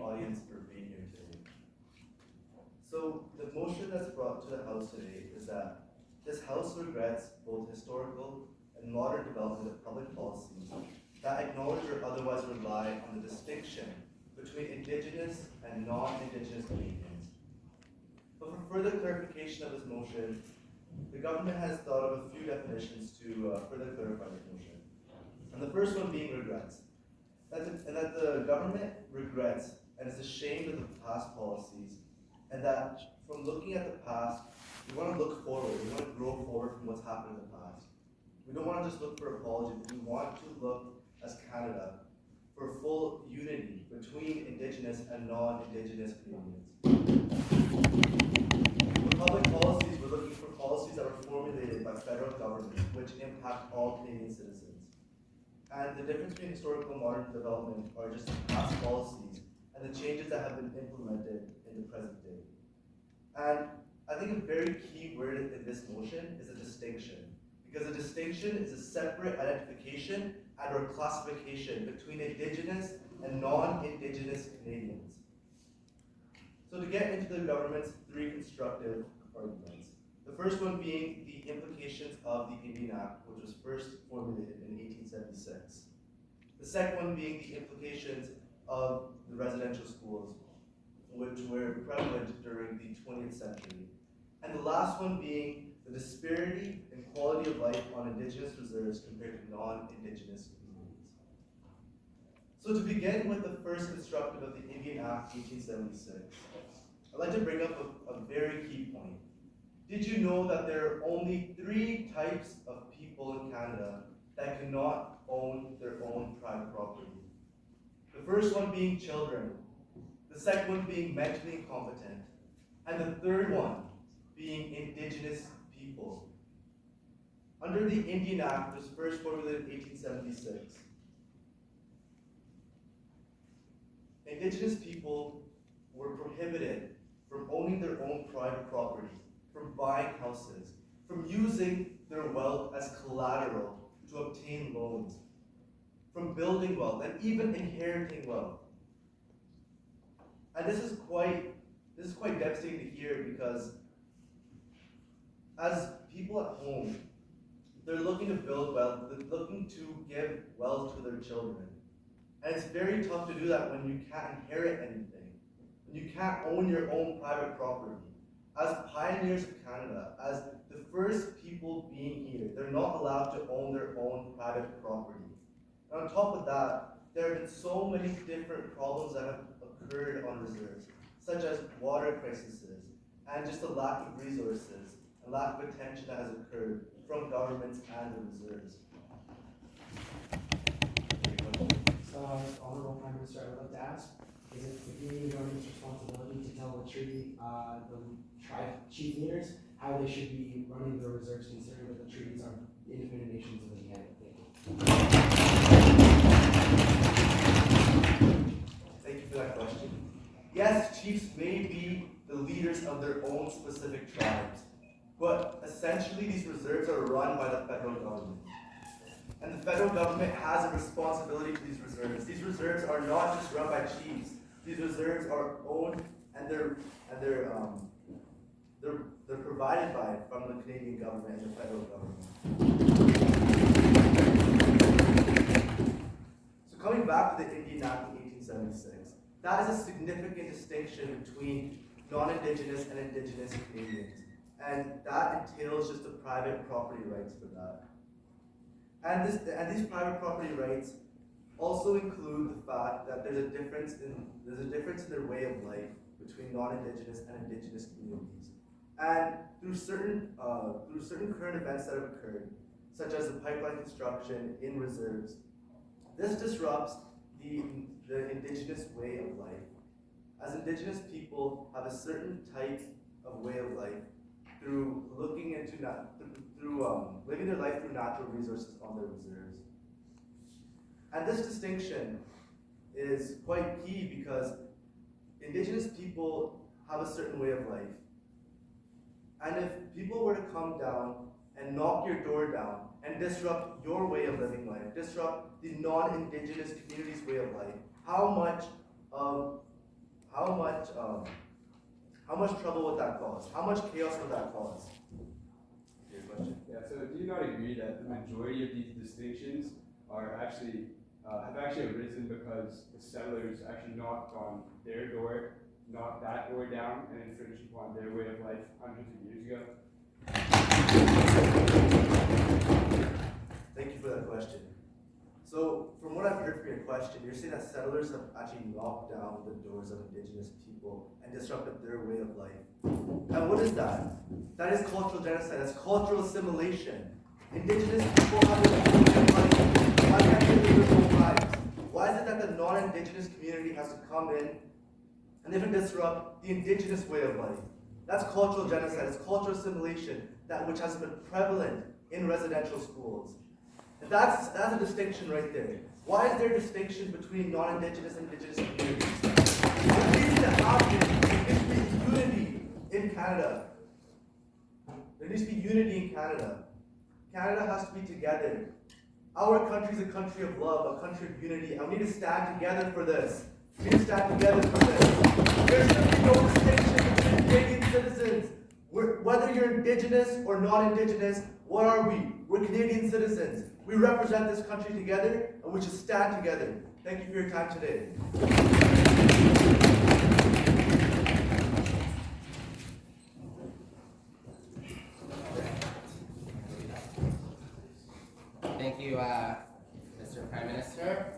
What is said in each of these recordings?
audience for being here today. So the motion that's brought to the House today is that this House regrets both historical and modern development of public policies that acknowledge or otherwise rely on the distinction between Indigenous and non-Indigenous Canadians. But for further clarification of this motion, the government has thought of a few definitions to further clarify this motion. And the first one being regrets. That the government regrets and is ashamed of the past policies, and that from looking at the past, we want to look forward, we want to grow forward from what's happened in the past. We don't want to just look for apology, but we want to look as Canada for full unity between Indigenous and non-Indigenous Canadians. For public policies, we're looking for policies that are formulated by federal government, which impact all Canadian citizens. And the difference between historical and modern development are just past policies and the changes that have been implemented in the present day. And I think a very key word in this motion is a distinction, because a distinction is a separate identification and or classification between Indigenous and non-Indigenous Canadians. So to get into the government's three constructive arguments, the first one being the implications of the Indian Act, which was first formulated in 1876. The second one being the implications of the residential schools, which were prevalent during the 20th century. And the last one being the disparity in quality of life on Indigenous reserves compared to non-Indigenous communities. So to begin with the first constructive of the Indian Act 1876, I'd like to bring up a very key point. Did you know that there are only 3 types of people in Canada that cannot own their own private property? The first one being children, the second one being mentally incompetent, and the third one being Indigenous people. Under the Indian Act, which was first formulated in 1876, Indigenous people were prohibited from owning their own private property, from buying houses, from using their wealth as collateral to obtain loans, from building wealth, and even inheriting wealth. And this is quite devastating to hear, because as people at home, they're looking to build wealth, they're looking to give wealth to their children. And it's very tough to do that when you can't inherit anything, when you can't own your own private property. As pioneers of Canada, as the first people being here, they're not allowed to own their own private property. And on top of that, there have been so many different problems that have occurred on reserves, such as water crises, and just a lack of resources, a lack of attention that has occurred from governments and the reserves. So, Honorable Prime Minister, I would like to ask, is it the Canadian government's responsibility to tell the tribe chief leaders how they should be running their reserves, considering that the treaties are independent nations of the United States? Thank you for that question. Yes, chiefs may be the leaders of their own specific tribes, but essentially these reserves are run by the federal government. And the federal government has a responsibility to these reserves. These reserves are not just run by chiefs. These reserves are owned and they're provided from the Canadian government and the federal government. So coming back to the Indian Act of 1876, that is a significant distinction between non-Indigenous and Indigenous Canadians. And that entails just the private property rights for that. And these private property rights also include the fact that there's a difference in their way of life between non-Indigenous and Indigenous communities. And through certain current events that have occurred, such as the pipeline construction in reserves, this disrupts the Indigenous way of life. As Indigenous people have a certain type of way of life through living their life through natural resources on their reserves. And this distinction is quite key, because Indigenous people have a certain way of life. And if people were to come down and knock your door down and disrupt your way of living life, disrupt the non-Indigenous community's way of life, how much of how much trouble would that cause? How much chaos would that cause? Your question. Yeah, so do you not agree that the majority of these distinctions are actually have actually arisen because the settlers actually knocked on their door, knocked that door down, and infringed upon their way of life hundreds of years ago? Thank you for that question. So, from what I've heard from your question, you're saying that settlers have actually knocked down the doors of indigenous people and disrupted their way of life. And what is that? That is cultural genocide. That's cultural assimilation. Indigenous people have their own way of life. Why can't they live their own lives? Why is it that the non-indigenous community has to come in and even disrupt the indigenous way of life? That's cultural genocide. It's cultural assimilation, that which has been prevalent in residential schools. And that's a distinction right there. Why is there a distinction between non-indigenous and indigenous communities? What needs to happen? There needs to be unity in Canada. There needs to be unity in Canada. Canada has to be together. Our country is a country of love, a country of unity, and we need to stand together for this. We need to stand together for this. There should be no distinction between Canadian citizens. Whether you're indigenous or non-indigenous, what are we? We're Canadian citizens. We represent this country together, and we should stand together. Thank you for your time today. Thank you, Mr. Prime Minister.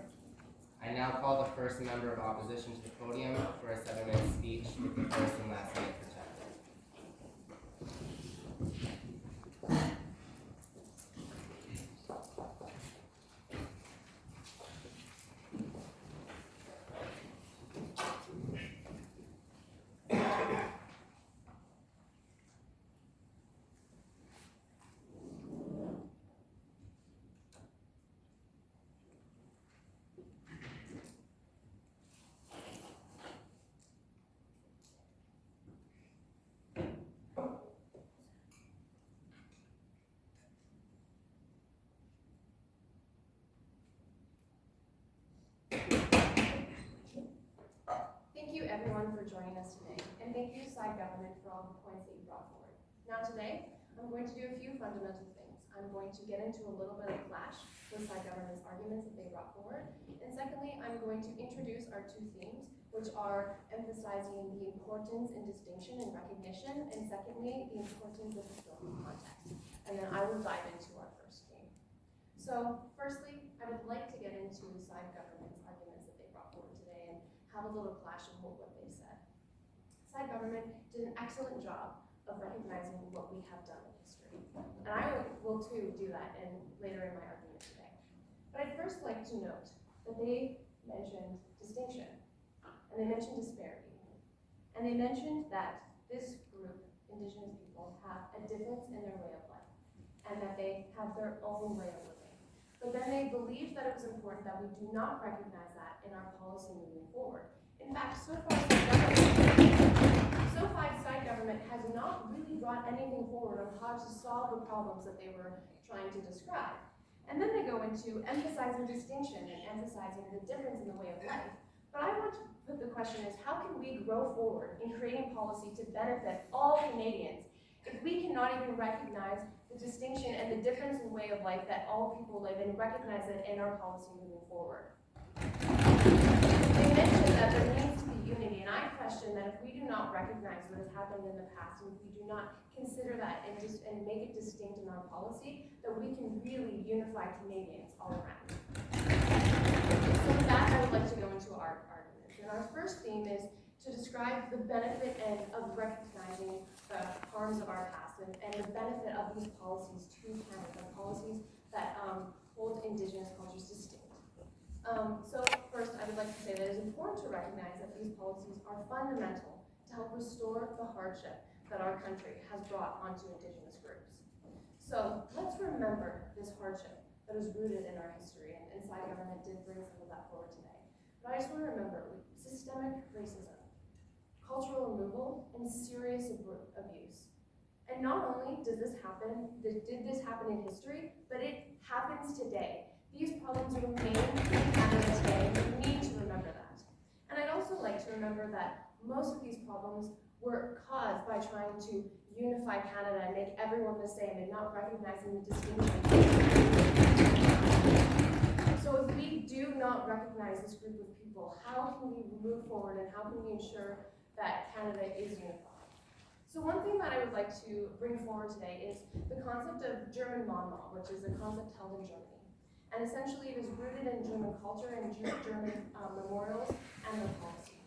I now call the first member of opposition to the podium for a 7-minute speech with the first and last name protected. Thank you everyone for joining us today, and thank you Side Government for all the points that you brought forward. Now today, I'm going to do a few fundamental things. I'm going to get into a little bit of clash with Side Government's arguments that they brought forward, and secondly, I'm going to introduce our two themes, which are emphasizing the importance and distinction and recognition, and secondly, the importance of historical context. And then I will dive into our first theme. So, firstly, I would like to get into Side Government's arguments that they brought forward today and have a little clash of what they said. Side Government did an excellent job of recognizing what we have done in history. And I will too do that later in my argument today. But I'd first like to note that they mentioned distinction, and they mentioned disparity, and they mentioned that this group, Indigenous people, have a difference in their way of life, and that they have their own way of living. But then they believed that it was important that we do not recognize that in our policy moving forward. In fact, so far Side Government has not really brought anything forward on how to solve the problems that they were trying to describe. And then they go into emphasizing distinction and emphasizing the difference in the way of life. But I want to put the question is, how can we grow forward in creating policy to benefit all Canadians if we cannot even recognize the distinction and the difference in way of life that all people live in, recognize it in our policy moving forward? They mentioned that there needs to be unity, and I question that if we do not recognize what has happened in the past, and if we do not consider that and make it distinct in our policy, that we can really unify Canadians all around. So with that, I would like to go into our arguments. And our first theme is to describe the benefit of recognizing the harms of our past and the benefit of these policies to Canada, policies that hold Indigenous cultures distinct. So first, I would like to say that it is important to recognize that these policies are fundamental to help restore the hardship that our country has brought onto Indigenous groups. So let's remember this hardship that is rooted in our history, and Side Government did bring some of that forward today. But I just want to remember systemic racism, cultural removal, and serious abuse. And not only did this happen in history, but it happens today. These problems remain in Canada today, and we need to remember that. And I'd also like to remember that most of these problems were caused by trying to unify Canada and make everyone the same and not recognizing the distinctions. So if we do not recognize this group of people, how can we move forward and how can we ensure that Canada is unified? So one thing that I would like to bring forward today is the concept of German Mahnmal, which is a concept held in Germany. And essentially it is rooted in German culture and German memorials and their policy.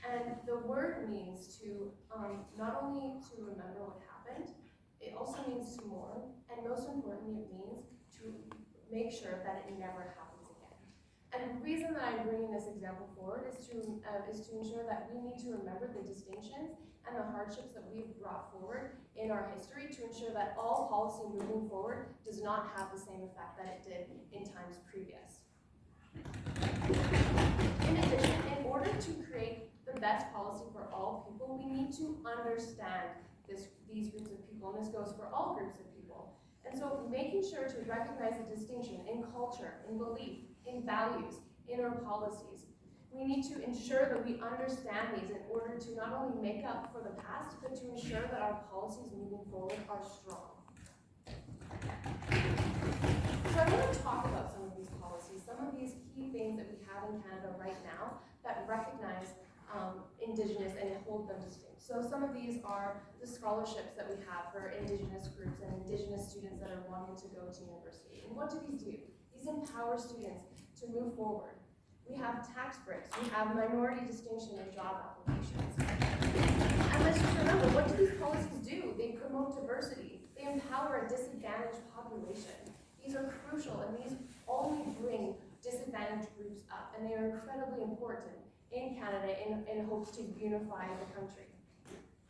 And the word means to, not only to remember what happened, it also means to mourn, and most importantly, it means to make sure that it never happens again. And the reason that I'm bringing this example forward is to ensure that we need to remember the distinctions and the hardships that we've brought forward in our history to ensure that all policy moving forward does not have the same effect that it did in times previous. In addition, in order to create the best policy for all people, we need to understand these groups of people, and this goes for all groups of people. And so making sure to recognize the distinction in culture, in belief, in values, in our policies. We need to ensure that we understand these in order to not only make up for the past, but to ensure that our policies moving forward are strong. So I want to talk about some of these policies, some of these key things that we have in Canada right now that recognize Indigenous and hold them distinct. So some of these are the scholarships that we have for Indigenous groups and Indigenous students that are wanting to go to university. And what do? These empower students to move forward. We have tax breaks, we have minority distinction in job applications. And let's just remember, what do these policies do? They promote diversity, they empower a disadvantaged population. These are crucial, and these only bring disadvantaged groups up, and they are incredibly important in Canada in hopes to unify the country.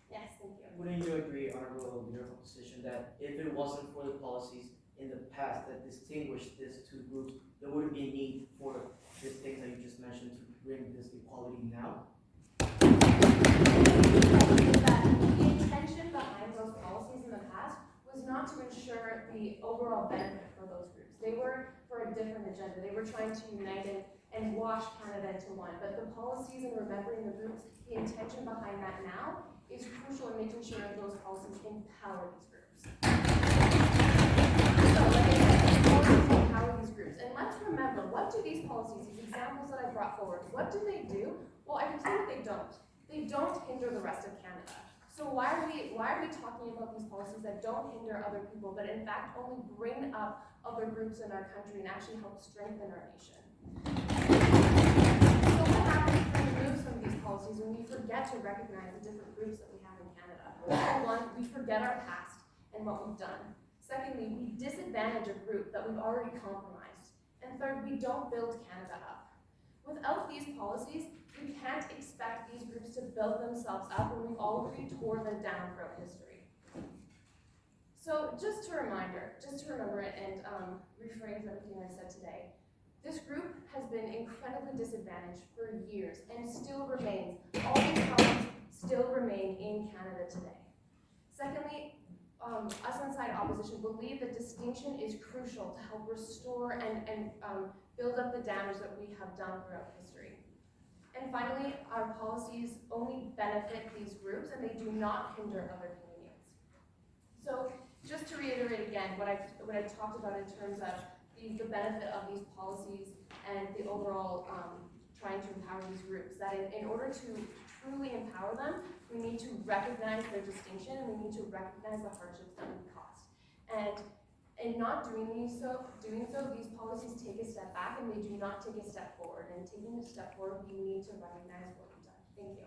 Yes, thank you. Wouldn't you agree, Honorable Leader of Opposition, that if it wasn't for the policies in the past that distinguished these two groups, there wouldn't be a need for these things that you just mentioned to bring this equality now? That the intention behind those policies in the past was not to ensure the overall benefit for those groups. They were for a different agenda. They were trying to unite and wash Canada into one. But the policies and remembering the groups, the intention behind that now is crucial in making sure that those policies empower these groups. So, like I said, policies empower these groups. And let's remember, what do these policies, these examples that I brought forward, what do they do? Well, I can tell you what they don't. They don't hinder the rest of Canada. So why are we talking about these policies that don't hinder other people, but in fact only bring up other groups in our country and actually help strengthen our nation? So what happens when we lose some of these policies when we forget to recognize the different groups that we have in Canada? Number one, we forget our past and what we've done. Secondly, we disadvantage a group that we've already compromised. And third, we don't build Canada up. Without these policies, we can't expect these groups to build themselves up when we've already tore them down throughout history. So just a reminder, just to remember it and rephrase everything I said today. This group has been incredibly disadvantaged for years and still remains. All these problems still remain in Canada today. Secondly, us inside opposition believe that distinction is crucial to help restore and build up the damage that we have done throughout history. And finally, our policies only benefit these groups and they do not hinder other Canadians. So just to reiterate again what I talked about in terms of the benefit of these policies and the overall trying to empower these groups, that in order to truly empower them, we need to recognize their distinction and we need to recognize the hardships that we've caused. And in not doing so, these policies take a step back and they do not take a step forward. And taking a step forward, we need to recognize what we've done. Thank you.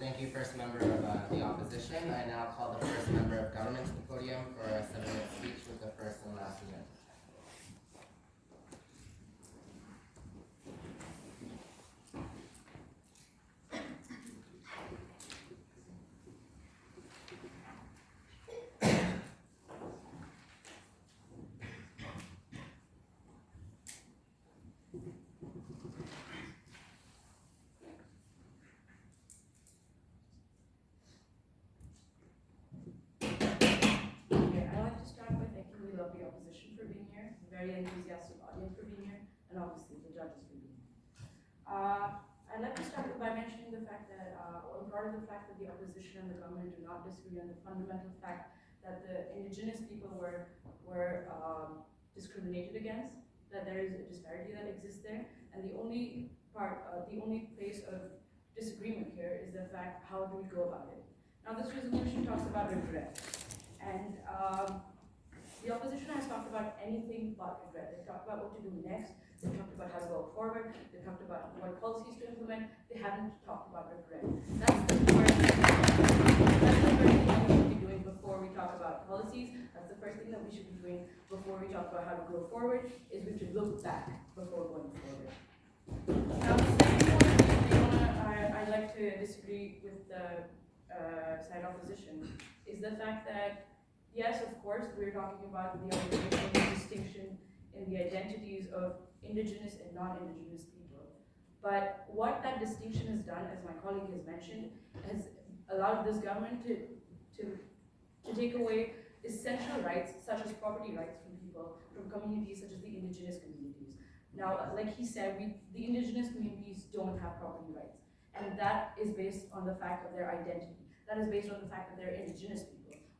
Thank you, first member of the opposition. I now call the first member of government to the podium for a 7-minute speech with the first and last minute. love the opposition for being here, very enthusiastic audience for being here, and obviously the judges for being here. I'd like to start by mentioning the fact that, or part of the fact that the opposition and the government do not disagree on the fundamental fact that the indigenous people were discriminated against, that there is a disparity that exists there, and the only place of disagreement here is the fact, how do we go about it? Now this resolution talks about regret, and the opposition has talked about anything but regret. They've talked about what to do next, they've talked about how to go forward, they've talked about what policies to implement, they haven't talked about regret. That's the first thing that we should be doing before we talk about policies. That's the first thing that we should be doing before we talk about how to go forward, is we should look back before going forward. Now the second point, I'd like to disagree with the side opposition, is the fact that, yes, of course, we're talking about the distinction in the identities of indigenous and non-indigenous people. But what that distinction has done, as my colleague has mentioned, has allowed this government to take away essential rights, such as property rights from people, from communities such as the indigenous communities. Now, like he said, the indigenous communities don't have property rights. And that is based on the fact of their identity. That is based on the fact that they're indigenous people.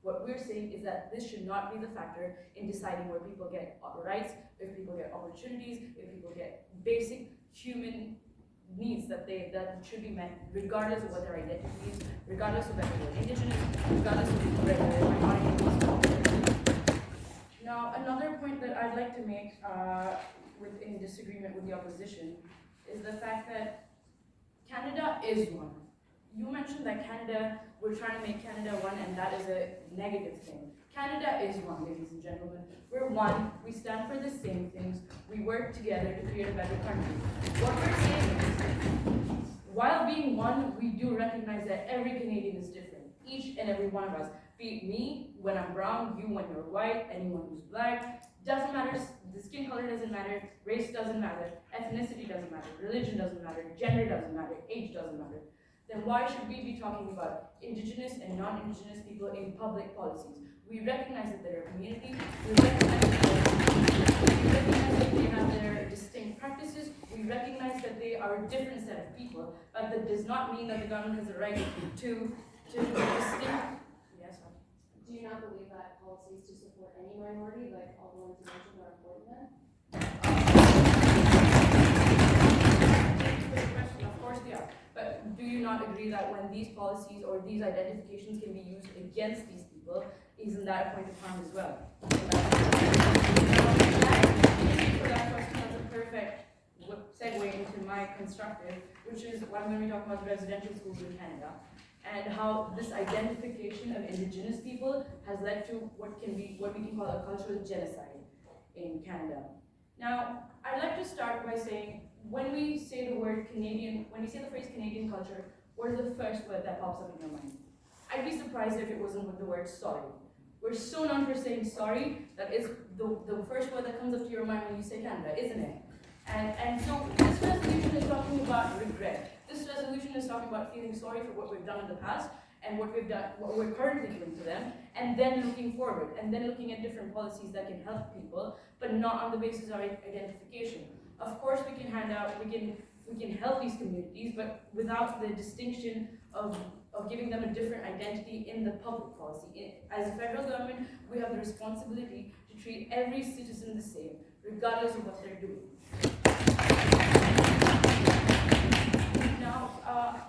What we're saying is that this should not be the factor in deciding where people get rights, if people get opportunities, if people get basic human needs that should be met, regardless of what their identity is, regardless of whether they're indigenous, regardless of whether they're minorities. Now, another point that I'd like to make in disagreement with the opposition is the fact that Canada is one. You mentioned that we're trying to make Canada one, and that is a negative thing. Canada is one, ladies and gentlemen. We're one, we stand for the same things, we work together to create a better country. What we're saying is, while being one, we do recognize that every Canadian is different. Each and every one of us. Be it me, when I'm brown, you when you're white, anyone who's black, doesn't matter, the skin color doesn't matter, race doesn't matter, ethnicity doesn't matter, religion doesn't matter, gender doesn't matter, age doesn't matter. Then why should we be talking about indigenous and non-indigenous people in public policies? We recognize that they're a community, we recognize that they have their distinct practices, we recognize that they are a different set of people, but that does not mean that the government has a right to distinct. Yes, sir. Do you not believe that policies to support any minority, like all the ones you mentioned, are important then? Good question, of course they are. But do you not agree that when these policies or these identifications can be used against these people, isn't that a point of harm as well? For that question, that's a perfect segue into my constructive, which is when we talk about the residential schools in Canada, and how this identification of indigenous people has led to what we can call a cultural genocide in Canada. Now, I'd like to start by saying, when we say the word Canadian, when we say the phrase Canadian culture, what is the first word that pops up in your mind? I'd be surprised if it wasn't with the word sorry. We're so known for saying sorry, that is the first word that comes up to your mind when you say Canada, isn't it? And so this resolution is talking about regret. This resolution is talking about feeling sorry for what we've done in the past and what we're currently doing to them, and then looking forward, and then looking at different policies that can help people, but not on the basis of identification. Of course, we can help these communities, but without the distinction of giving them a different identity in the public policy. As a federal government, we have the responsibility to treat every citizen the same, regardless of what they're doing. Now,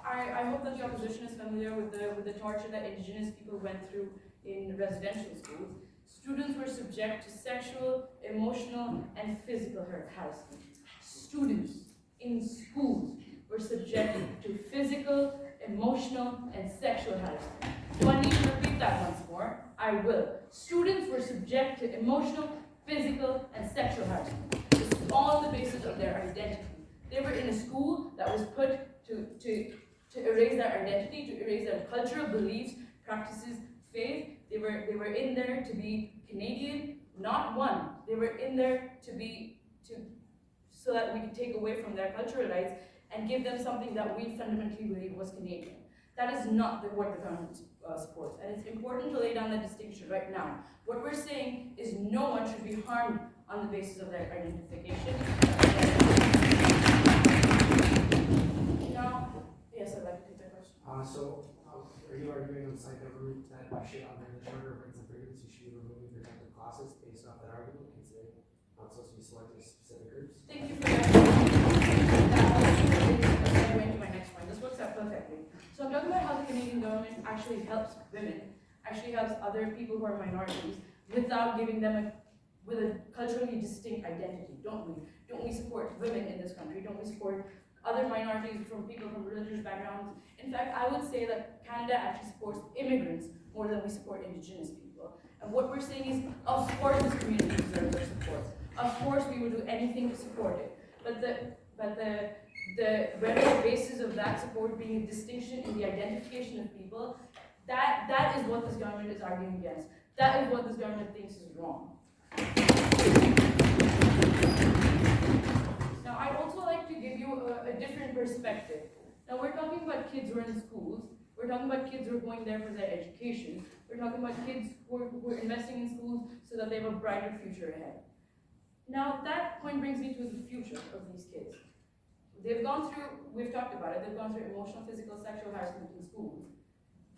I hope that the opposition is familiar with the torture that indigenous people went through in residential schools. Students were subject to sexual, emotional, and physical harassment. Students in schools were subjected to physical, emotional, and sexual harassment. Do I need to repeat that once more? I will. Students were subject to emotional, physical, and sexual harassment. This is all on the basis of their identity. They were in a school that was put to erase their identity, to erase their cultural beliefs, practices, faith. They were in there to be Canadian, not one. They were in there so that we could take away from their cultural rights and give them something that we fundamentally believe was Canadian. That is not what the government supports, and it's important to lay down that distinction right now. What we're saying is no one should be harmed on the basis of their identification. Now, yes, I'd like to take that question. Are you arguing on side government that you should, under the Charter of Rights and Freedoms, you should be removing protected classes based off that argument, considering not supposed to be selecting specific groups? Thank you for that. That also is a segue into my next point. This works out perfectly. So I'm talking about how the Canadian government actually helps women, actually helps other people who are minorities, without giving them with a culturally distinct identity, don't we? Don't we support women in this country? Don't we support other minorities from people from religious backgrounds? In fact, I would say that Canada actually supports immigrants more than we support Indigenous people. And what we're saying is, of course this community deserves our support. Of course we will do anything to support it. But the very basis of that support being a distinction in the identification of people, that is what this government is arguing against. That is what this government thinks is wrong. Now, I'd also like to give you a different perspective. Now, we're talking about kids who are in schools. We're talking about kids who are going there for their education. We're talking about kids who are investing in schools so that they have a brighter future ahead. Now, that point brings me to the future of these kids. They've gone through, we've talked about it, they've gone through emotional, physical, sexual harassment in schools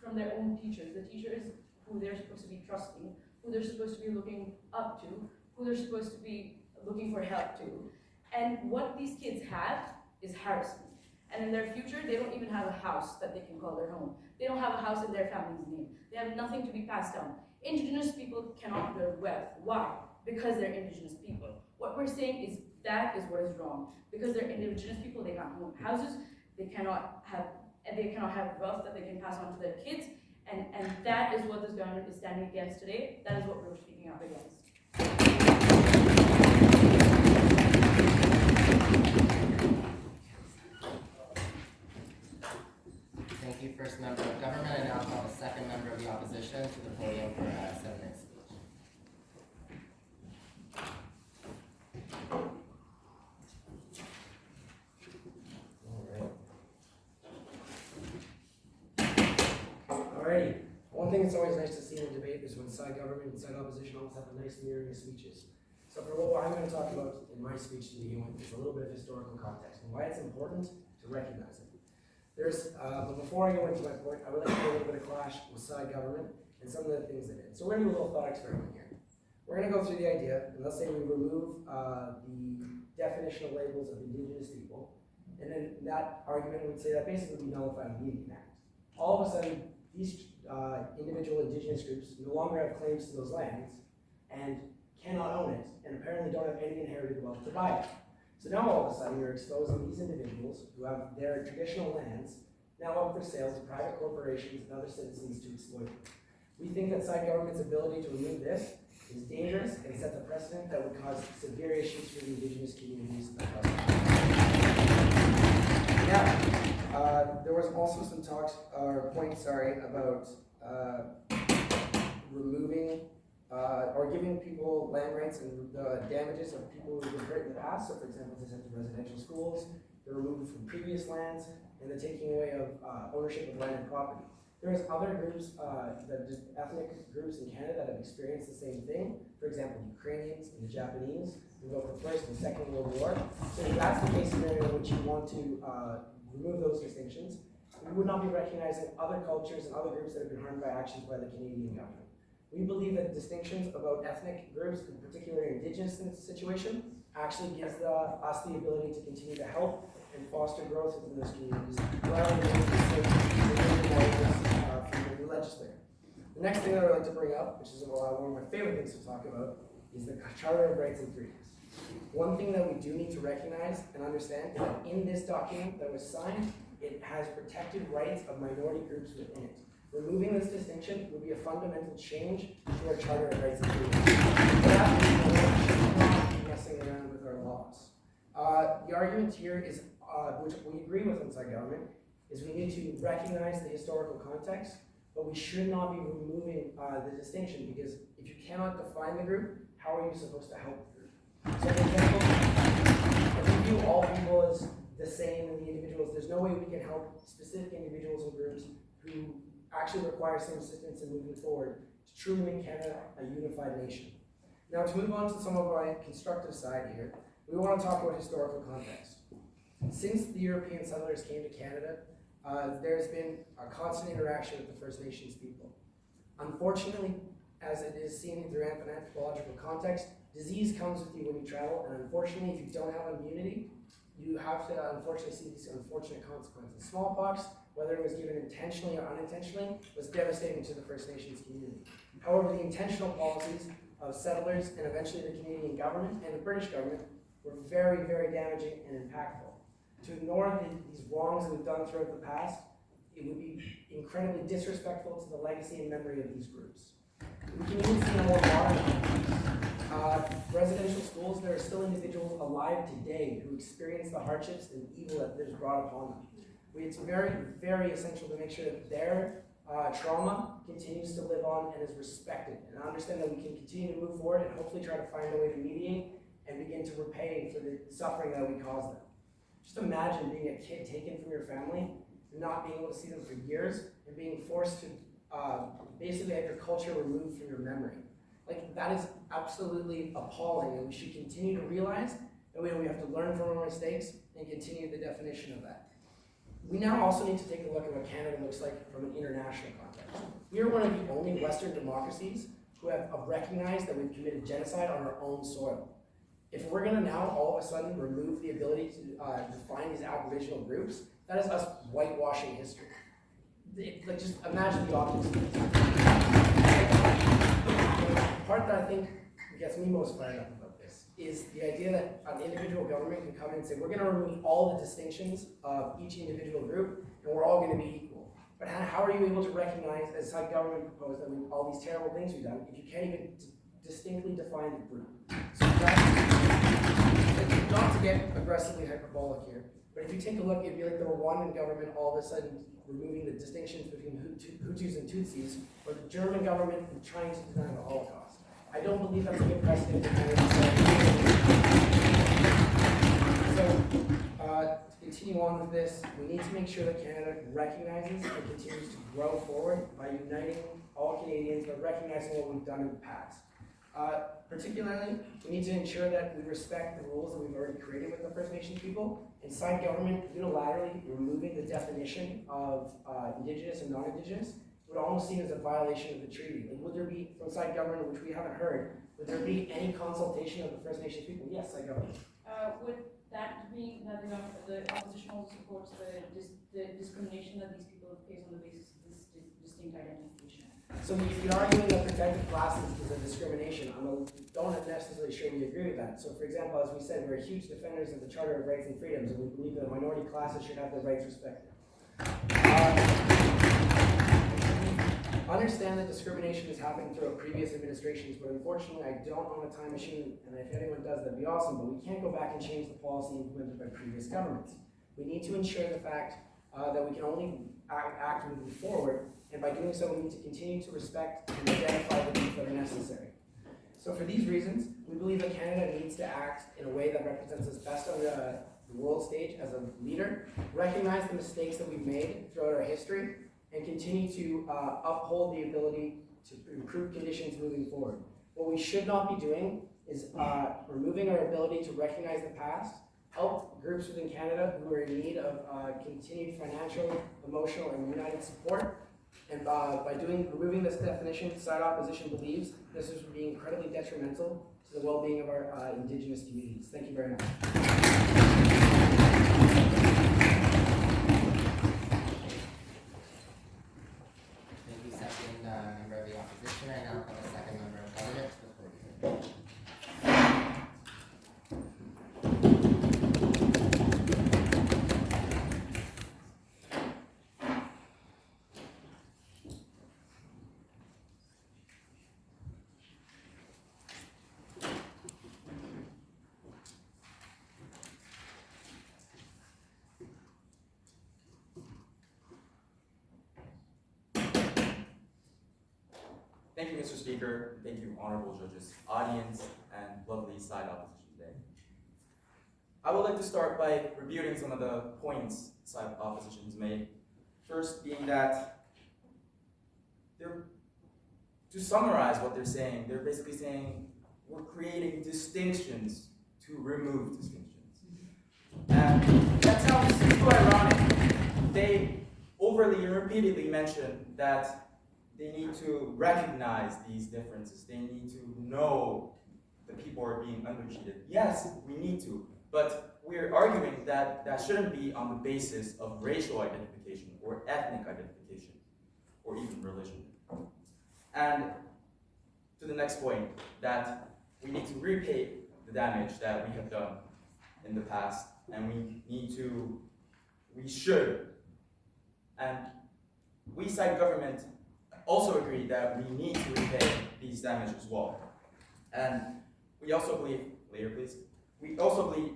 from their own teachers. The teachers who they're supposed to be trusting, who they're supposed to be looking up to, who they're supposed to be looking for help to. And what these kids have is harassment. And in their future, they don't even have a house that they can call their home. They don't have a house in their family's name. They have nothing to be passed down. Indigenous people cannot build wealth. Why? Because they're Indigenous people. What we're saying is that is what is wrong. Because they're Indigenous people, they can't own houses, they cannot have wealth that they can pass on to their kids, and that is what this government is standing against today. That is what we're speaking up against. Thank you, first member of government. I now call the second member of the opposition to the podium for a 7-minute speech. Alrighty. One thing that's always nice to see in a debate is when side government and side opposition always have a nice mirroring of speeches. So for what I'm going to talk about in my speech to begin with is a little bit of historical context and why it's important to recognize it. But before I go into my point, I would like to do a little bit of clash with side government and some of the things they did. So we're going to do a little thought experiment here. We're going to go through the idea, and let's say we remove the definitional labels of Indigenous people, and then that argument would say that basically we nullify the Indian Act. All of a sudden, these individual Indigenous groups no longer have claims to those lands and cannot own it, and apparently don't have any inherited wealth to buy it. So now all of a sudden you're exposing these individuals who have their traditional lands now up for sale to private corporations and other citizens to exploit them. We think that side government's ability to remove this is dangerous and sets a precedent that would cause severe issues for the Indigenous communities across the country. Now, there was also some points about removing or giving people land rights and the damages of people who have been hurt in the past. So, for example, the sent to residential schools, the removal from previous lands, and the taking away of ownership of land and property. There's other groups, ethnic groups in Canada that have experienced the same thing. For example, the Ukrainians and the Japanese, who go from First and Second World War. So if that's the case scenario in which you want to remove those distinctions, we would not be recognizing other cultures and other groups that have been harmed by actions by the Canadian government. We believe that distinctions about ethnic groups, in particular Indigenous in this situation, actually gives us the ability to continue to help and foster growth within those communities, allowing them to from the new legislator. The next thing that I'd like to bring up, which is one of my favorite things to talk about, is the Charter of Rights and Freedoms. One thing that we do need to recognize and understand is that in this document that was signed, it has protected rights of minority groups within it. Removing this distinction would be a fundamental change to our Charter of Rights and Freedoms. That means we should not be messing around with our laws. The argument here is, which we agree with inside government, is we need to recognize the historical context, but we should not be removing the distinction, because if you cannot define the group, how are you supposed to help the group? So for example, if we view all people as the same and the individuals, there's no way we can help specific individuals and groups who actually require some assistance in moving forward to truly make Canada a unified nation. Now, to move on to some of my constructive side here, we want to talk about historical context. Since the European settlers came to Canada, there's been a constant interaction with the First Nations people. Unfortunately, as it is seen through anthropological context, disease comes with you when you travel, and unfortunately, if you don't have immunity, you have to unfortunately see these unfortunate consequences. Smallpox, whether it was given intentionally or unintentionally, was devastating to the First Nations community. However, the intentional policies of settlers and eventually the Canadian government and the British government were very, very damaging and impactful. To ignore these wrongs that we've done throughout the past, it would be incredibly disrespectful to the legacy and memory of these groups. We can even see in a more modern context. Residential schools, there are still individuals alive today who experience the hardships and evil that is brought upon them. It's very, very essential to make sure that their trauma continues to live on and is respected. And I understand that we can continue to move forward and hopefully try to find a way to mediate and begin to repay for the suffering that we caused them. Just imagine being a kid taken from your family, and not being able to see them for years, and being forced to basically have your culture removed from your memory. Like, that is absolutely appalling, and we should continue to realize that we have to learn from our mistakes and continue the definition of that. We now also need to take a look at what Canada looks like from an international context. We are one of the only Western democracies who have recognized that we've committed genocide on our own soil. If we're going to now all of a sudden remove the ability to define these Aboriginal groups, that is us whitewashing history. Like, just imagine the optics of this. The part that I think gets me most fired up about this is the idea that an individual government can come in and say, we're going to remove all the distinctions of each individual group, and we're all going to be equal. But how are you able to recognize, as some government proposed, that all these terrible things we've done, if you can't even distinctly define the group? So not to get aggressively hyperbolic here, but if you take a look, it'd be like the Rwandan government all of a sudden removing the distinctions between Hutus and Tutsis, or the German government trying to deny the Holocaust. I don't believe that's a good precedent for Canada. So, to continue on with this, we need to make sure that Canada recognizes and continues to grow forward by uniting all Canadians, but recognizing what we've done in the past. Particularly, we need to ensure that we respect the rules that we've already created with the First Nations people, and side government unilaterally removing the definition of Indigenous and non-Indigenous would almost seem as a violation of the treaty. Like, would there be, from side government, which we haven't heard, would there be any consultation of the First Nations people? Yes, side government. Would that mean that the opposition also supports the discrimination that these people face on the basis of this distinct identification? So if you're arguing that protected classes is a discrimination, I don't necessarily sure we agree with that. So for example, as we said, we're huge defenders of the Charter of Rights and Freedoms, and we believe that minority classes should have their rights respected. Understand that discrimination is happening throughout previous administrations, but unfortunately I don't own a time machine, and if anyone does, that'd be awesome, but we can't go back and change the policy implemented by previous governments. We need to ensure the fact that we can only act moving forward, and by doing so we need to continue to respect and identify the needs that are necessary. So for these reasons, we believe that Canada needs to act in a way that represents us best on the world stage as a leader, recognize the mistakes that we've made throughout our history, and continue to uphold the ability to improve conditions moving forward. What we should not be doing is removing our ability to recognize the past, help groups within Canada who are in need of continued financial, emotional, and united support. And by removing this definition, side opposition believes this would be incredibly detrimental to the well-being of our Indigenous communities. Thank you very much. Thank you, second member of the opposition. I now call the second member of government to the podium. Thank you, Mr. Speaker. Thank you, honorable judges, audience, and lovely side opposition today. I would like to start by reviewing some of the points side opposition has made. First being that to summarize what they're saying, they're basically saying we're creating distinctions to remove distinctions. And that sounds too ironic. They overly and repeatedly mention that they need to recognize these differences. They need to know that people are being undertreated. Yes, we need to, but we're arguing that that shouldn't be on the basis of racial identification or ethnic identification or even religion. And to the next point, that we need to repay the damage that we have done in the past, and we should, and we side government also agree that we need to repay these damages as well. And we also believe, later please, we also believe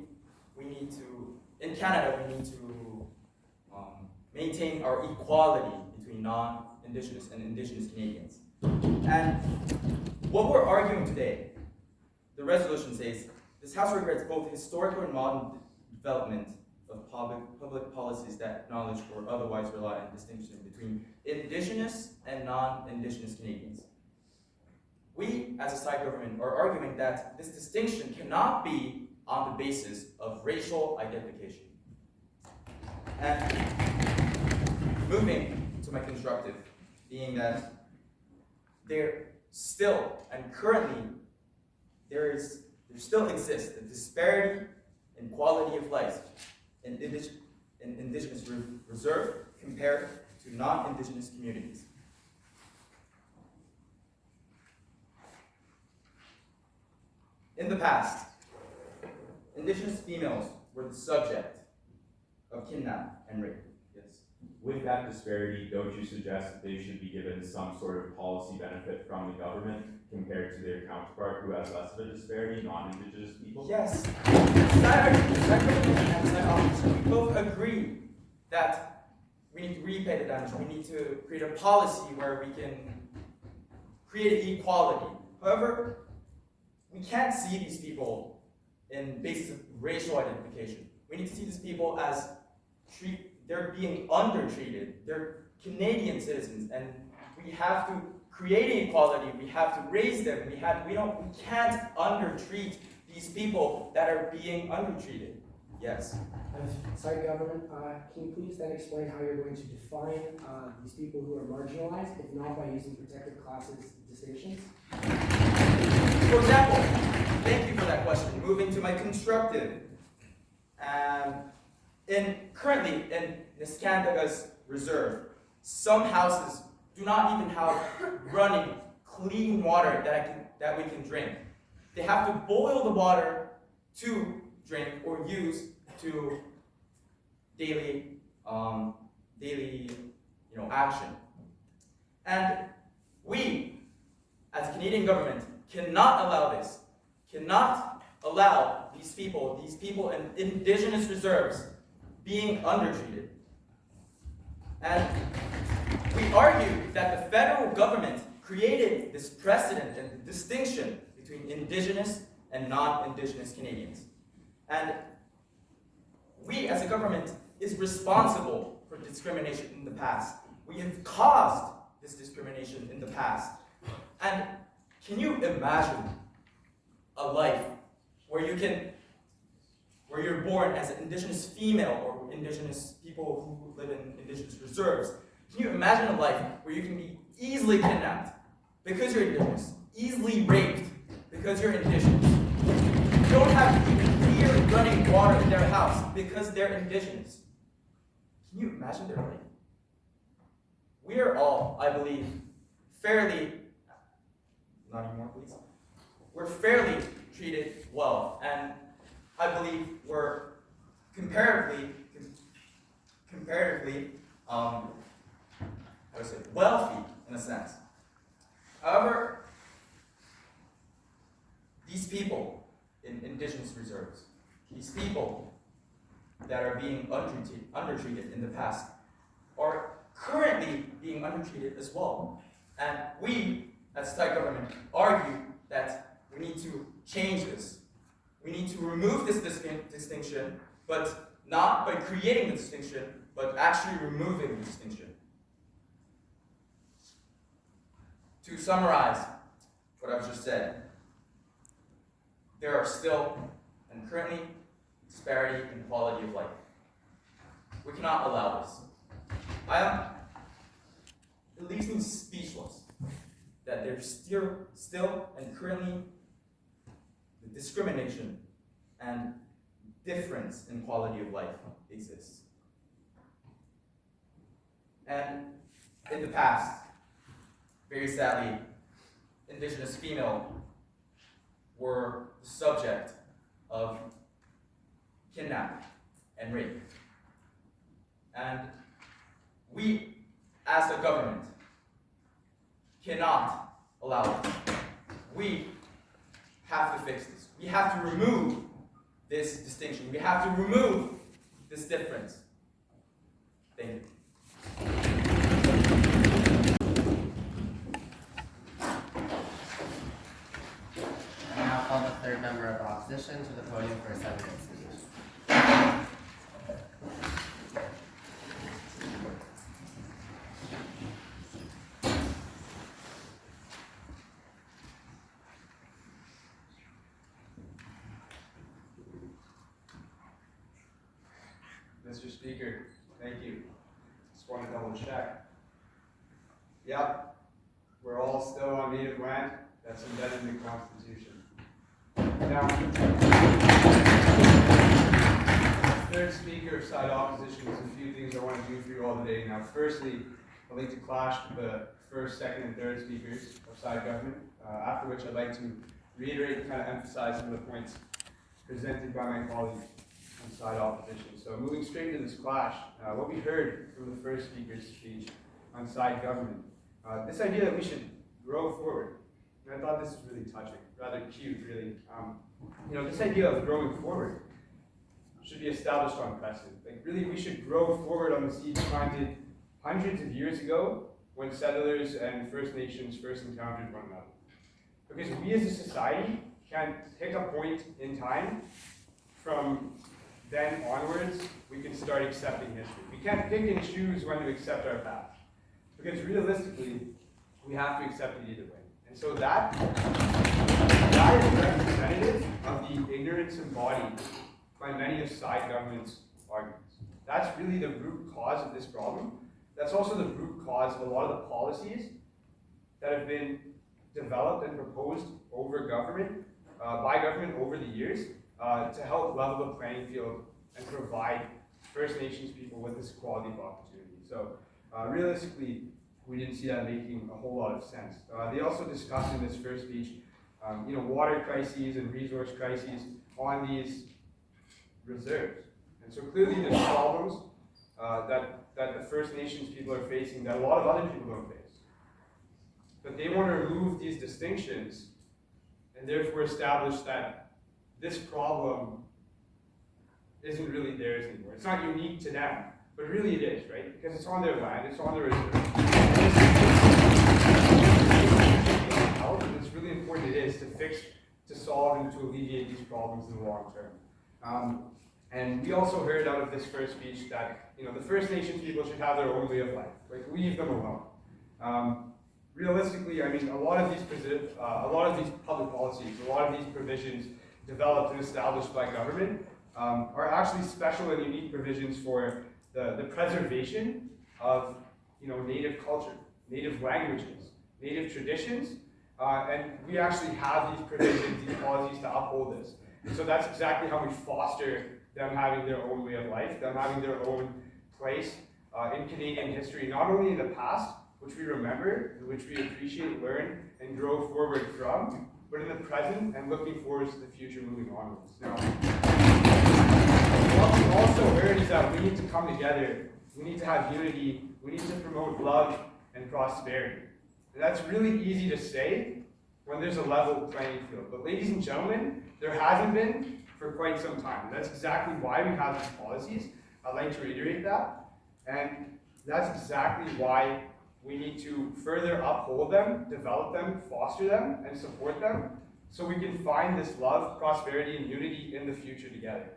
we need to, in Canada, we need to maintain our equality between non-Indigenous and Indigenous Canadians. And what we're arguing today, the resolution says, this House regrets both historical and modern development of public policies that acknowledge or otherwise rely on distinction between Indigenous and non-Indigenous Canadians. We, as a side government, are arguing that this distinction cannot be on the basis of racial identification. And moving to my constructive, being that there still, and currently, there still exists a disparity in quality of life in Indigenous reserve compared to non-Indigenous communities. In the past, Indigenous females were the subject of kidnap and rape. Yes. With that disparity, don't you suggest that they should be given some sort of policy benefit from the government compared to their counterpart who has less of a disparity, non-Indigenous people? Yes. We both agree that we need to repay the damage. We need to create a policy where we can create equality. However, we can't see these people in basis of racial identification. We need to see these people as they're being undertreated. They're Canadian citizens, and we have to create equality. We have to raise them. We can't undertreat these people that are being undertreated. Yes. Side government, can you please then explain how you're going to define these people who are marginalized, if not by using protected classes distinctions? For example, thank you for that question. Moving to my constructive. Currently in Niskandaga's reserve, some houses do not even have running, clean water that we can drink. They have to boil the water to drink or use to daily action. And we, as a Canadian government, cannot allow this. Cannot allow these people in Indigenous reserves being undertreated. And we argue that the federal government created this precedent and distinction between Indigenous and non-Indigenous Canadians. And we, as a government, is responsible for discrimination in the past. We have caused this discrimination in the past. And can you imagine a life where you're born as an Indigenous female or Indigenous people who live in Indigenous reserves? Can you imagine a life where you can be easily kidnapped because you're Indigenous, easily raped because you're Indigenous? You don't have even clear running water in their house because they're Indigenous. Can you imagine their life? We are all, I believe, fairly, not anymore please, we're fairly treated well, and I believe we're comparatively, wealthy in a sense. However, these people in Indigenous reserves, these people that are being undertreated in the past, are currently being undertreated as well. And we, as state government, argue that we need to change this. We need to remove this distinction, but not by creating the distinction, but actually removing the distinction. To summarize what I've just said, there are still and currently disparity in quality of life. We cannot allow this. It leaves me speechless that there's still and currently the discrimination and difference in quality of life exists. And in the past, very sadly, Indigenous female were the subject of kidnapping and rape. And we, as a government, cannot allow it. We have to fix this. We have to remove this distinction. We have to remove this difference. Thank you. I now call the third member of opposition to the podium for a 7-minute speech. Mr. Speaker, thank you. Just want to double check. Yep, we're all still on native land. That's embedded in the Constitution. Now, third speaker of side opposition, there's a few things I want to do for you all today. Now, firstly, I'd like to clash with the first, second, and third speakers of side government, after which I'd like to reiterate and kind of emphasize some of the points presented by my colleagues on side opposition. So moving straight into this clash, what we heard from the first speaker's speech on side government, this idea that we should grow forward. And I thought this was really touching, rather cute, really. This idea of growing forward should be established on precedent. Like, really, we should grow forward on the seeds planted hundreds of years ago when settlers and First Nations first encountered one another. Because we as a society can pick a point in time from then onwards, we can start accepting history. We can't pick and choose when to accept our past. Because realistically, we have to accept it either way. And so that is representative of the ignorance embodied by many of side government's arguments. That's really the root cause of this problem. That's also the root cause of a lot of the policies that have been developed and proposed over government, by government over the years, to help level the playing field and provide First Nations people with this equality of opportunity. So realistically, we didn't see that making a whole lot of sense. They also discussed in this first speech, water crises and resource crises on these reserves. And so clearly there's problems that the First Nations people are facing that a lot of other people don't face. But they want to remove these distinctions and therefore establish that this problem isn't really theirs anymore. It's not unique to them, but really it is, right? Because it's on their land, it's on their reserve. It's really important it is to fix, to solve, and to alleviate these problems in the long term. And we also heard out of this first speech that the First Nations people should have their own way of life. Like, leave them alone. Realistically, I mean, a lot of these public policies, a lot of these provisions developed and established by government are actually special and unique provisions for the preservation of native culture, native languages, native traditions, and we actually have these provisions, these policies to uphold this. And so that's exactly how we foster them having their own way of life, them having their own place in Canadian history, not only in the past, which we remember, which we appreciate, learn, and grow forward from, but in the present and looking forward to the future moving onwards. Now, what we also heard is that we need to come together, we need to have unity, we need to promote love and prosperity. And that's really easy to say when there's a level playing field. But ladies and gentlemen, there hasn't been for quite some time. And that's exactly why we have these policies. I'd like to reiterate that. And that's exactly why we need to further uphold them, develop them, foster them, and support them, so we can find this love, prosperity, and unity in the future together.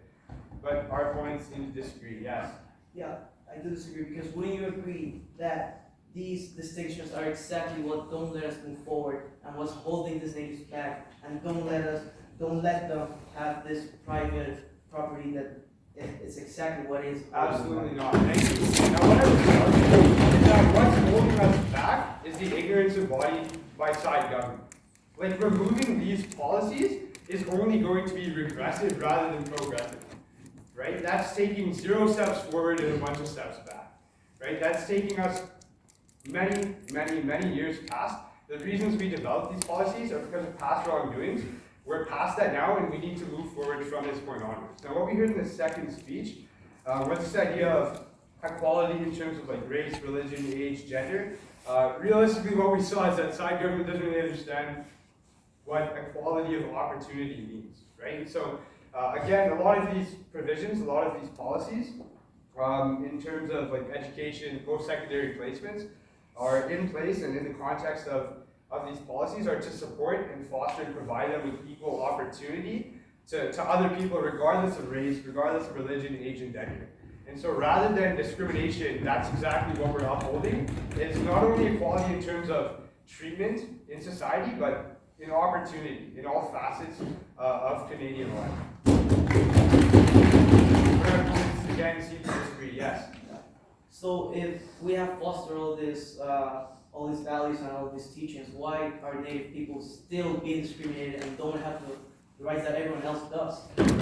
But our opponents seem to disagree, yes? Yeah, I do disagree, because wouldn't you agree that these distinctions are exactly what don't let us move forward and what's holding these natives back, and don't let them have this private property that it's exactly what is. Absolutely not. Thank you. Now, what I would tell you is that what's holding us back is the ignorance embodied by side government. Like, removing these policies is only going to be regressive rather than progressive, right? That's taking 0 steps forward and a bunch of steps back, right? That's taking us many, many, many years past. The reasons we developed these policies are because of past wrongdoings. We're past that now, and we need to move forward from this point onwards. Now, what we heard in the second speech was this idea of equality in terms of like race, religion, age, gender. Realistically, what we saw is that side government doesn't really understand what equality of opportunity means, right? So, again, a lot of these provisions, a lot of these policies, in terms of like education, post-secondary placements, are in place and in the context of these policies are to support and foster and provide them with equal opportunity to other people regardless of race, regardless of religion, age, and gender. And so rather than discrimination, that's exactly what we're upholding. It's not only equality in terms of treatment in society, but in opportunity, in all facets of Canadian life. Again, seem to disagree, yes. So if we have fostered all these values and all these teachings, why are Native people still being discriminated and don't have the rights that everyone else does? That's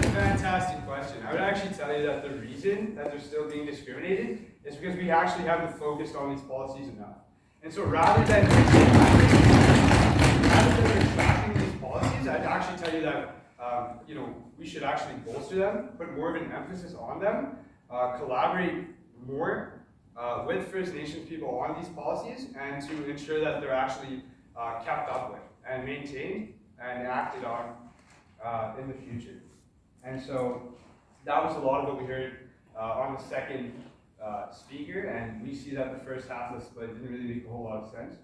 a fantastic question. I would actually tell you that the reason that they're still being discriminated is because we actually haven't focused on these policies enough. And so rather than retracting these policies, I'd actually tell you that we should actually bolster them, put more of an emphasis on them, collaborate more with First Nations people on these policies, and to ensure that they're actually kept up with and maintained and acted on in the future. And so that was a lot of what we heard on the second speaker, and we see that the first half of the split didn't really make a whole lot of sense.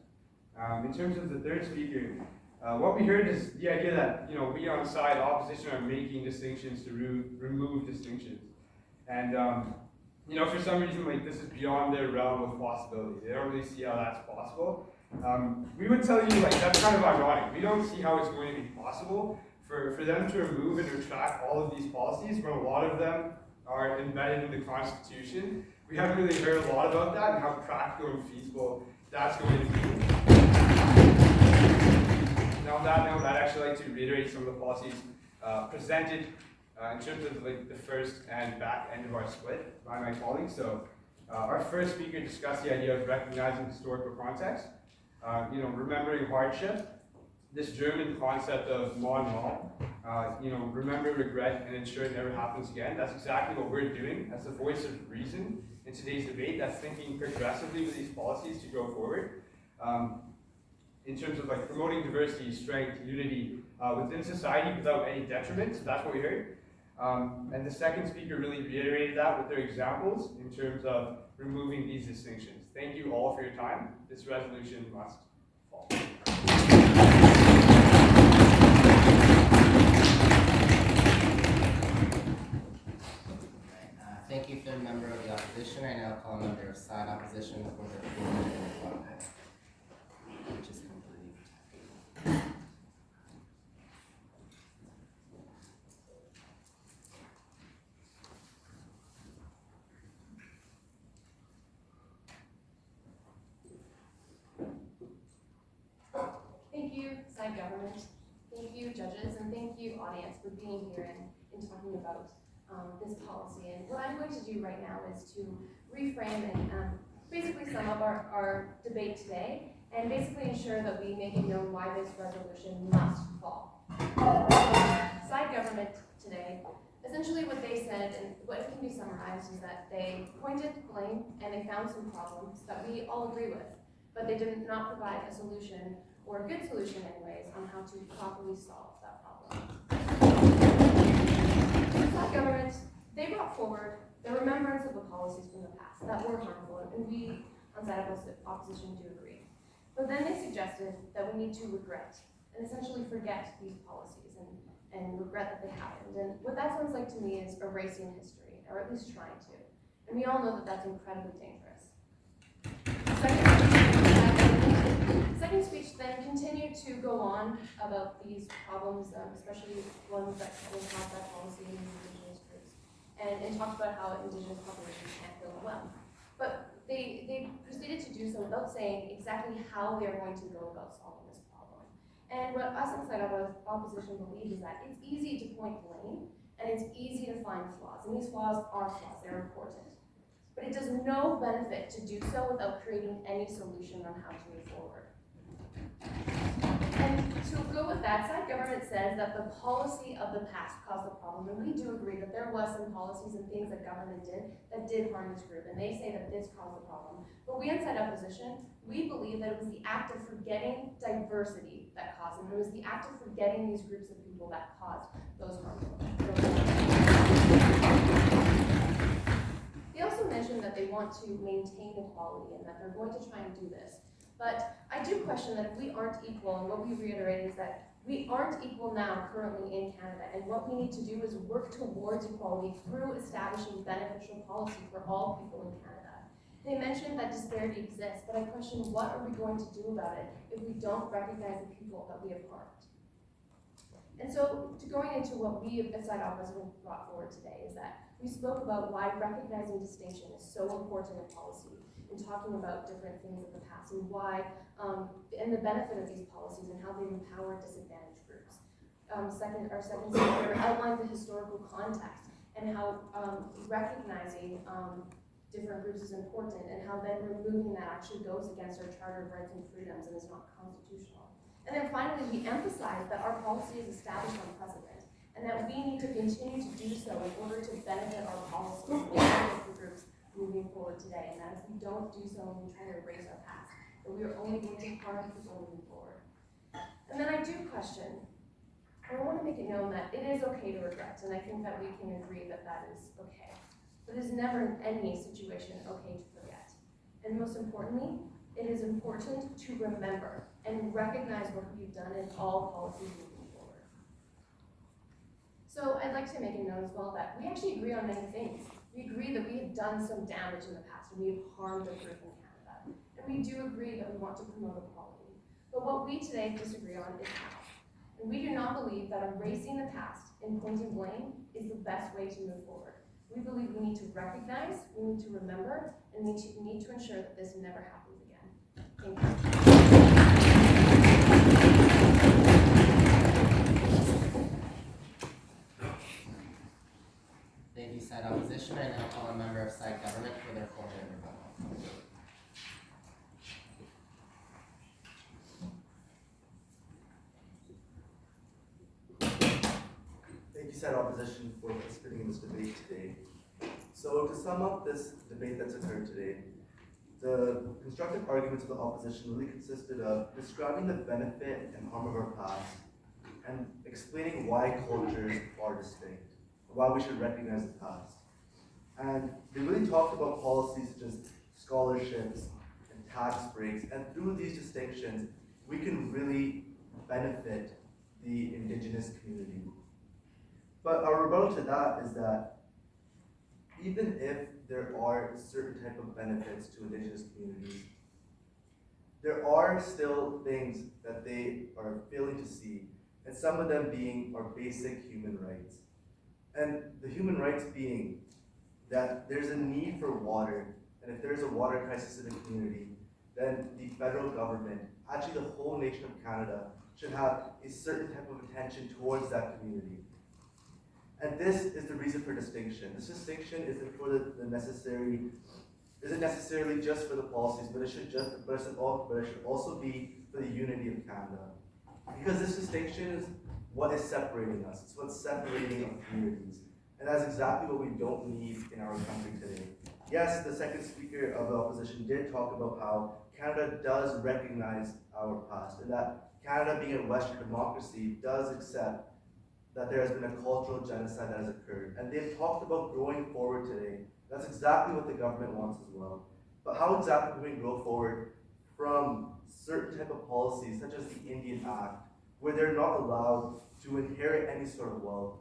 In terms of the third speaker, what we heard is the idea that we on the side opposition are making distinctions to remove distinctions, and for some reason like this is beyond their realm of possibility. They don't really see how that's possible. We would tell you like that's kind of ironic. We don't see how it's going to be possible for them to remove and retract all of these policies when a lot of them are embedded in the Constitution. We haven't really heard a lot about that and how practical and feasible that's going to be. Now on that note, I'd actually like to reiterate some of the policies presented in terms of like the first and back end of our split by my colleagues. So our first speaker discussed the idea of recognizing historical context, remembering hardship, this German concept of mon law, remember, regret, and ensure it never happens again. That's exactly what we're doing as the voice of reason in today's debate. That's thinking progressively with these policies to go forward. In terms of like promoting diversity, strength, unity within society without any detriment. So that's what we heard. And the second speaker really reiterated that with their examples in terms of removing these distinctions. Thank you all for your time. This resolution must fall. Thank you, third member of the opposition. I now call member of side opposition for the 4-minute rebuttal, which is complete. Thank you, side government. Thank you, judges, and thank you, audience, for being here and talking about this policy. And what I'm going to do right now is to reframe and basically sum up our debate today and basically ensure that we make it known why this resolution must fall. Side government today, essentially what they said, and what can be summarized, is that they pointed blame and they found some problems that we all agree with, but they did not provide a solution, or a good solution anyways, on how to properly solve that problem. Side government, they brought forward the remembrance of the policies from the past that were harmful, and we on side opposition do agree. But then they suggested that we need to regret and essentially forget these policies and regret that they happened. And what that sounds like to me is erasing history, or at least trying to. And we all know that that's incredibly dangerous. Second speech then continued to go on about these problems, especially ones that will have that policy in indigenous groups, and talked about how indigenous populations can't go well. But they proceeded to do so without saying exactly how they're going to go about solving this problem. And what us inside of opposition believe is that it's easy to point blame, and it's easy to find flaws, and these flaws are flaws, they're important. But it does no benefit to do so without creating any solution on how to move forward. And to go with that side, government says that the policy of the past caused the problem, and we do agree that there was some policies and things that government did that did harm this group, and they say that this caused the problem. But we inside opposition, we believe that it was the act of forgetting diversity that caused it. It was the act of forgetting these groups of people that caused those harmful. They also mentioned that they want to maintain equality and that they're going to try and do this. But I do question that if we aren't equal, and what we reiterate is that we aren't equal now currently in Canada, and what we need to do is work towards equality through establishing beneficial policy for all people in Canada. They mentioned that disparity exists, but I question what are we going to do about it if we don't recognize the people that we have harmed. And so, going into what we at Side Opposition brought forward today is that we spoke about why recognizing distinction is so important in policy, and talking about different things of the past and why, and the benefit of these policies and how they empower disadvantaged groups. Our second speaker outlined the historical context and how recognizing different groups is important, and how then removing that actually goes against our Charter of Rights and Freedoms and is not constitutional. And then finally, we emphasize that our policy is established on precedent, and that we need to continue to do so in order to benefit our policy and benefit the groups moving forward today, and that if we don't do so and we try to erase our past, that we are only going to harm people moving forward. And then I do question, I want to make it known that it is okay to regret, and I think that we can agree that that is okay. But it is never in any situation okay to forget. And most importantly, it is important to remember and recognize what we've done in all policies moving forward. So I'd like to make it known as well that we actually agree on many things. We agree that we have done some damage in the past and we have harmed a group in Canada. And we do agree that we want to promote equality. But what we today disagree on is how. And we do not believe that erasing the past and pointing blame is the best way to move forward. We believe we need to recognize, we need to remember, and we need to ensure that this never happens again. Thank you. Thank you, Side Opposition. I now call a member of Side Government for their 4-minute rebuttal. Thank you, Side Opposition, for participating in this debate today. So to sum up this debate that's occurred today, the constructive arguments of the opposition really consisted of describing the benefit and harm of our past and explaining why cultures are distinct, why we should recognize the past. And they really talked about policies such as scholarships and tax breaks, and through these distinctions, we can really benefit the Indigenous community. But our rebuttal to that is that even if there are certain type of benefits to Indigenous communities, there are still things that they are failing to see, and some of them being our basic human rights. And the human rights being that there's a need for water, and if there's a water crisis in a community, then the federal government, actually the whole nation of Canada, should have a certain type of attention towards that community. And this is the reason for distinction. This distinction isn't for the necessary, isn't necessarily just for the policies, but it should also be for the unity of Canada. Because this distinction is what is separating us. It's what's separating our communities. And that's exactly what we don't need in our country today. Yes, the second speaker of the opposition did talk about how Canada does recognize our past, and that Canada, being a Western democracy, does accept that there has been a cultural genocide that has occurred. And they've talked about growing forward today. That's exactly what the government wants as well. But how exactly can we grow forward from certain type of policies, such as the Indian Act, where they're not allowed to inherit any sort of wealth,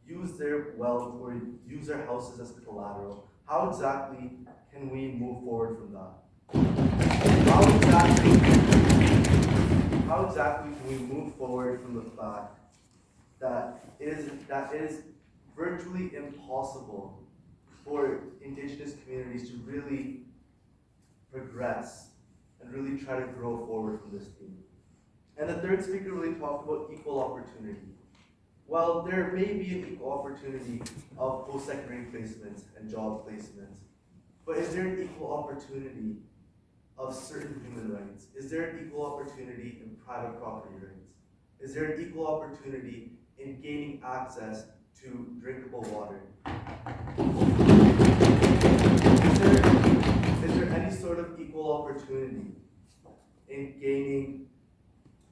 use their wealth or use their houses as collateral, how exactly can we move forward from that? How exactly can we move forward from the fact that it is virtually impossible for Indigenous communities to really progress and really try to grow forward from this theme? And the third speaker really talked about equal opportunity. Well, there may be an equal opportunity of post-secondary placements and job placements, but is there an equal opportunity of certain human rights? Is there an equal opportunity in private property rights? Is there an equal opportunity in gaining access to drinkable water? Is there any sort of equal opportunity in gaining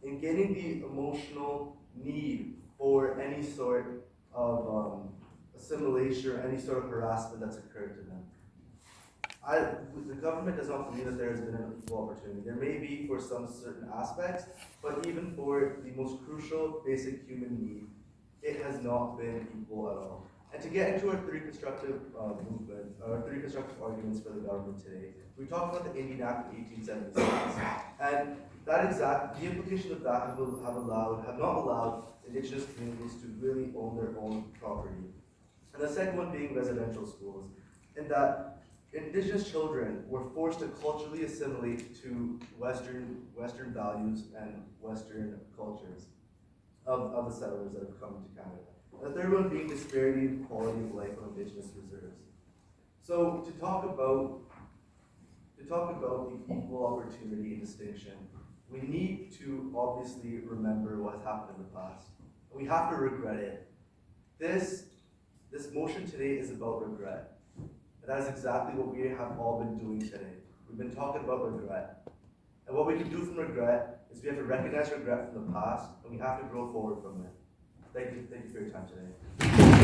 the emotional need for any sort of assimilation or any sort of harassment that's occurred to them? The government does not believe that there has been an equal opportunity. There may be for some certain aspects, but even for the most crucial basic human need, it has not been equal at all. And to get into our three constructive arguments for the government today, we talked about the Indian Act of 1876, and the implication of that have not allowed Indigenous communities to really own their own property. And the second one being residential schools, in that Indigenous children were forced to culturally assimilate to Western values and Western cultures of the settlers that have come to Canada. And the third one being disparity in quality of life on Indigenous reserves. So to talk about the equal opportunity and distinction, we need to obviously remember what has happened in the past. We have to regret it. This motion today is about regret. And that is exactly what we have all been doing today. We've been talking about regret. And what we can do from regret is we have to recognize regret from the past, and we have to grow forward from it. Thank you for your time today.